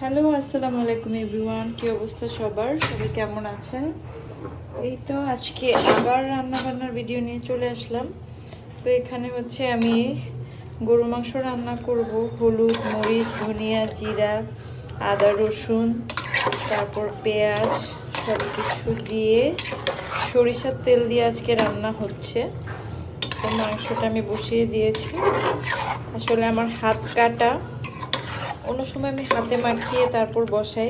Hello, আসসালামু আলাইকুম everyone. কি অবস্থা সবার? সবাই কেমন আছেন? এই তো আজকে আবার রান্নাবান্নার ভিডিও নিয়ে চলে আসলাম। তো এখানে হচ্ছে আমি গরু মাংস রান্না করব। হলুদ, মরিচ, ধনিয়া, জিরা, আদা, রসুন, তারপর পেঁয়াজ সব কিছু দিয়ে সরিষার তেল দিয়ে আজকে রান্না হচ্ছে। তো মাংসটা আমি বসিয়ে দিয়েছি। আসলে আমার হাত কাটা, অন্য সময় আমি হাতে মাখিয়ে তারপর বসাই,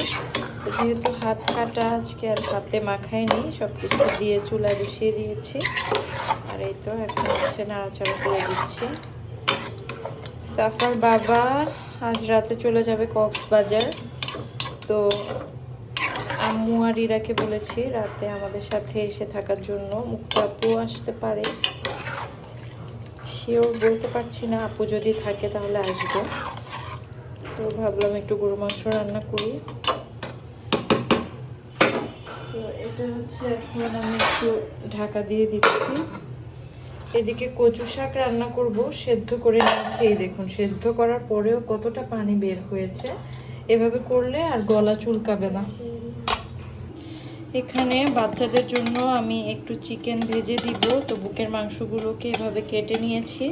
যেহেতু হাত কাটা আজকে আর হাতে মাখাইনি, সব কিছু দিয়ে চুলায় বসিয়ে দিয়েছি। আর এই তো এখন হচ্ছে নাড়াচাড়া করে দিচ্ছি। সাফার বাবা আজ রাতে চলে যাবে কক্সবাজার। তো আম্মু আর ইরাকে বলেছি রাতে আমাদের সাথে এসে থাকার জন্য। মুক্তা আপু আসতে পারে, সেও বলতে পারছি না। আপু যদি থাকে তাহলে আসবে। তো ভাবলাম একটু গরু মাংস রান্না করি। তো এটা হচ্ছে এখন আমি একটু ঢাকা দিয়ে দিচ্ছি। এদিকে কচু শাক রান্না করব, সেদ্ধ করে নিয়েছি। এই দেখুন, সেদ্ধ করার পরেও কতটা পানি বের হয়েছে। এভাবে করলে আর গলা চুলকাবে না। এখানে বাচ্চাদের জন্য আমি একটু চিকেন ভেজে দিব। তো বুকের মাংসগুলোকে এভাবে কেটে নিয়েছি।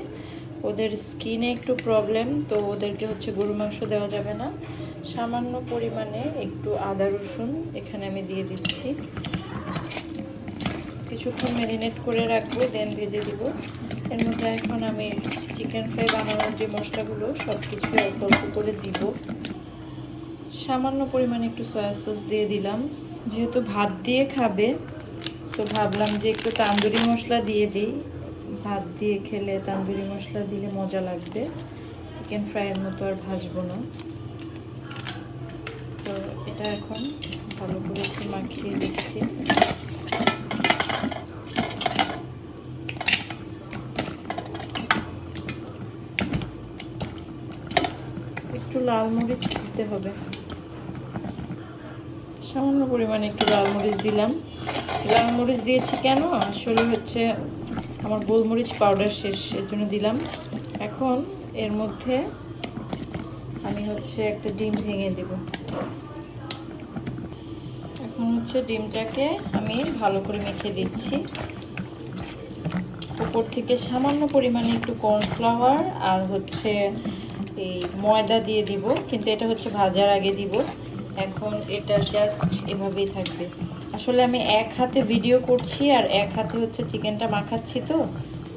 ওদের স্কিনে একটু প্রবলেম, তো ওদেরকে হচ্ছে গরু মাংস দেওয়া যাবে না। সামান্য পরিমাণে একটু আদা রসুন এখানে আমি দিয়ে দিচ্ছি। কিছুক্ষণ ম্যারিনেট করে রাখবো, দেন ভেজে দিব। এর মধ্যে এখন আমি চিকেন ফ্রাই বানানোর যে মশলাগুলো সব কিছু অল্প অল্প করে দিব। সামান্য পরিমাণে একটু সয়া সস দিয়ে দিলাম। যেহেতু ভাত দিয়ে খাবে, তো ভাবলাম যে একটু তান্দুরি মশলা দিয়ে দিই। ভাত দিয়ে খেলে তান্দুরি মশলা দিলে মজা লাগবে, চিকেন ফ্রাইয়ের মতো আর ভাজবো না। তো এটা এখন ভালো করে একটু মাখিয়ে দিচ্ছি। একটু লাল মরিচ দিতে হবে, সামান্য পরিমাণে একটু লাল মরিচ দিলাম। লাল মরিচ দিয়েছি কেন, আসলে হচ্ছে আমার গোলমরিচ পাউডার শেষ, এর জন্য দিলাম। এখন এর মধ্যে আমি হচ্ছে একটা ডিম ভেঙে দেব। এখন হচ্ছে ডিমটাকে আমি ভালো করে মেখে দিচ্ছি। উপর থেকে সামান্য পরিমাণে একটু কর্নফ্লাওয়ার আর হচ্ছে এই ময়দা দিয়ে দিব, কিন্তু এটা হচ্ছে ভাজার আগে দিব। এখন এটা জাস্ট এভাবেই থাকবে। আসলে আমি এক হাতে ভিডিও করছি আর এক হাতে হচ্ছে চিকেনটা মাখাচ্ছি, তো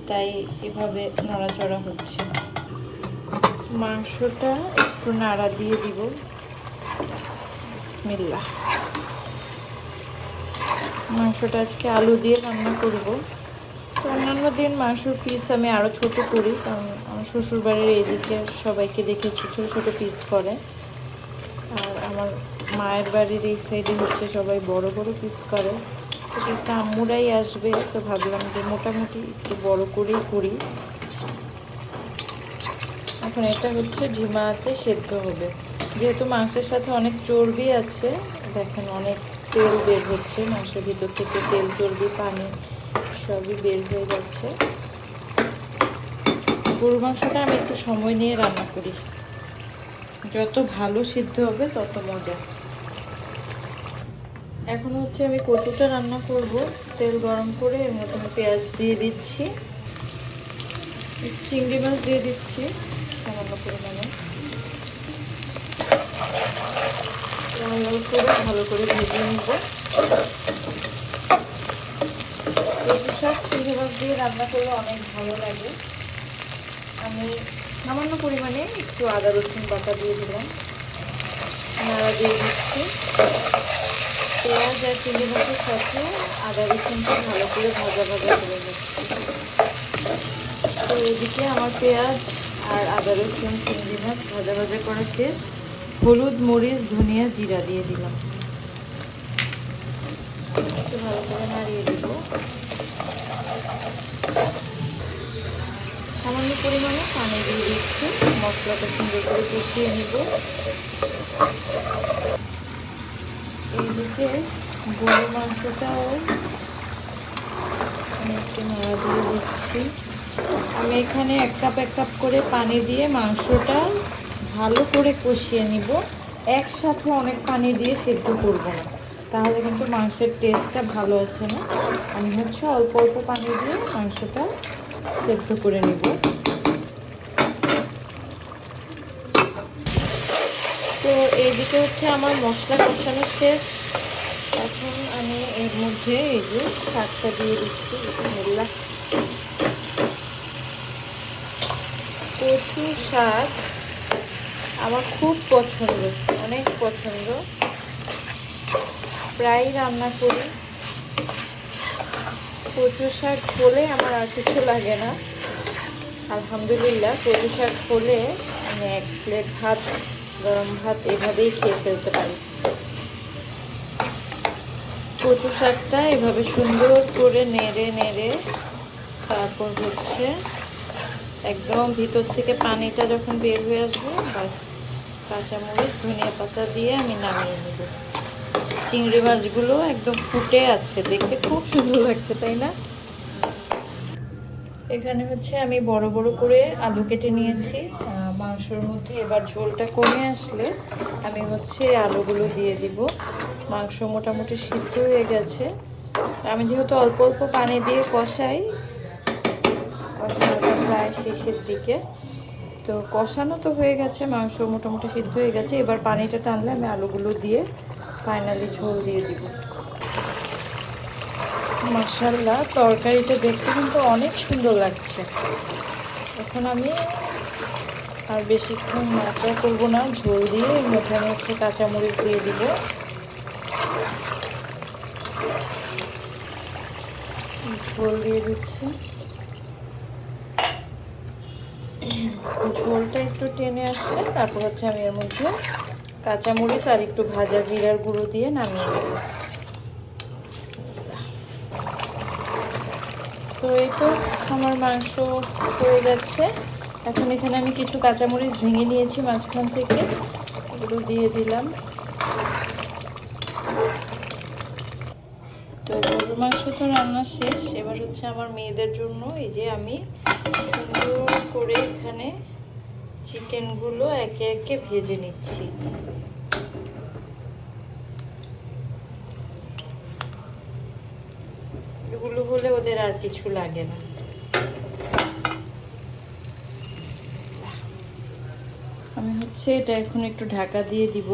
তাই এভাবে নড়াচড়া হচ্ছে। মাংসটা একটু নাড়া দিয়ে দিব। বিসমিল্লাহ। মাংসটা আজকে আলু দিয়ে রান্না করব। তো অন্যান্য দিন মাংসর পিস আমি আরও ছোট করি, কারণ আমার শ্বশুরবাড়ির এইদিকে সবাইকে দেখেছি ছোটো ছোটো পিস করে। আর আমার মায়ের বাড়ির এই সাইডে হচ্ছে সবাই বড় বড় পিস করে। তো একটা আম্মুরাই আসবে, তো ভাবলাম যে মোটামুটি একটু বড় করেই করি। এখন এটা হচ্ছে ঝিমা আছে, সেদ্ধ হবে। যেহেতু মাংসের সাথে অনেক চর্বি আছে, দেখেন অনেক তেল বের হচ্ছে মাংসের ভিতর থেকে। তেল, চর্বি, পানি সবই বের হয়ে যাচ্ছে। গরু মাংসটা আমি একটু সময় নিয়ে রান্না করি, যত ভালো সিদ্ধ হবে তত মজা। এখন হচ্ছে আমি কচুটা রান্না করব। তেল গরম করে এর মধ্যে আমি পেঁয়াজ দিয়ে দিচ্ছি, চিংড়ি মাছ দিয়ে দিচ্ছি সামান্য পরিমাণে। লাল লাল করে ভালো করে ভেজে নেব। কচু শাক চিংড়ি মাছ দিয়ে রান্না করলে অনেক ভালো লাগে। আমি সামান্য পরিমাণে একটু আদা রসুন বাটা দিয়ে দিলাম, নাড়া দিয়ে দিচ্ছি। পেঁয়াজ আর চিংড়ি মাছের সাথে আদা রসুনটা ভালো করে ভাজা ভাজা করে যাচ্ছে। তো এদিকে আমার পেঁয়াজ আর আদা রসুন চিংড়ি মাছ ভাজা ভাজা করা শেষ। হলুদ, মরিচ, ধনিয়া, জিরা দিয়ে দিলাম। একটু ভালো করে নাড়িয়ে দেব। সামান্য পরিমাণে পানি দিয়ে দিচ্ছি, মশলাটা সুন্দর করে কষিয়ে নেব। এইদিকে গরু মাংসটাও আমি একটু নাড়া দিয়ে দিচ্ছি। আমি এখানে এক কাপ করে পানি দিয়ে মাংসটা ভালো করে কষিয়ে নিব। একসাথে অনেক পানি দিয়ে সেদ্ধ করব না, তাহলে কিন্তু মাংসের টেস্টটা ভালো আসে না। আমি হচ্ছে অল্প অল্প পানি দিয়ে মাংসটা সেদ্ধ করে নেব। তো এইদিকে হচ্ছে আমার মশলা কষানো শেষ। এখন আমি এর মধ্যে এই যে শাকটা দিয়ে দিচ্ছি। কচু শাক আমার খুব পছন্দ, অনেক পছন্দ, প্রায় রান্না করি। কচু শাক হলে আমার আর কিছু লাগে না। আলহামদুলিল্লাহ, কচু শাক হলে আমি 1 প্লেট ভাত, গরম ভাত এভাবেই খেয়ে ফেলতে পারি। কচু শাকটা এভাবে সুন্দর করে নেড়ে নেড়ে তারপর হচ্ছে একদম ভিতর থেকে পানিটা যখন বের হয়ে আসবে, বাস কাঁচামরিচ ধনিয়া পাতা দিয়ে আমি নামিয়ে নেব। চিংড়ি মাছগুলো একদম ফুটে আছে, দেখতে খুব সুন্দর লাগছে, তাই না? এখানে হচ্ছে আমি বড় বড় করে আলু কেটে নিয়েছি মাংসের মধ্যে। এবার ঝোলটা কমে আসলে আমি হচ্ছে আলুগুলো দিয়ে দিব। মাংস মোটামুটি সিদ্ধ হয়ে গেছে। আমি যেহেতু অল্প অল্প পানি দিয়ে কষাই, কষানোটা প্রায় শেষের দিকে, তো কষানো তো হয়ে গেছে, মাংস মোটামুটি সিদ্ধ হয়ে গেছে। এবার পানিটা টানলে আমি আলুগুলো দিয়ে ফাইনালি ঝোল দিয়ে দিব। মাশাআল্লাহ, তরকারিটা দেখতে কিন্তু অনেক সুন্দর লাগছে। এখন আমি আর বেশিক্ষণ নাড়াচাড়া করবো না, ঝোল দিয়ে এর মধ্যে আমি হচ্ছে কাঁচামরিচ দিয়ে দিব। ঝোল দিয়ে দিচ্ছি। ঝোলটা একটু টেনে আসলে তারপর হচ্ছে আমি এর মধ্যে কাঁচামরিচ আর একটু ভাজা জিরার গুঁড়ো দিয়ে নামিয়ে দেব। তো এই তো আমার মাংস হয়ে যাচ্ছে। এখন এখানে আমি কিছু কাঁচামরিচ ভেঙে নিয়েছি মাঝখান থেকে, এগুলো দিয়ে দিলাম। তো গরুর মাংস তো রান্না শেষ। এবার হচ্ছে আমার মেয়েদের জন্য এই যে আমি সুন্দর করে এখানে চিকেনগুলো একে একে ভেজে নিচ্ছি। এগুলো হলে ওদের আর কিছু লাগে না। আমি হচ্ছে এটা এখন একটু ঢাকা দিয়ে দিব।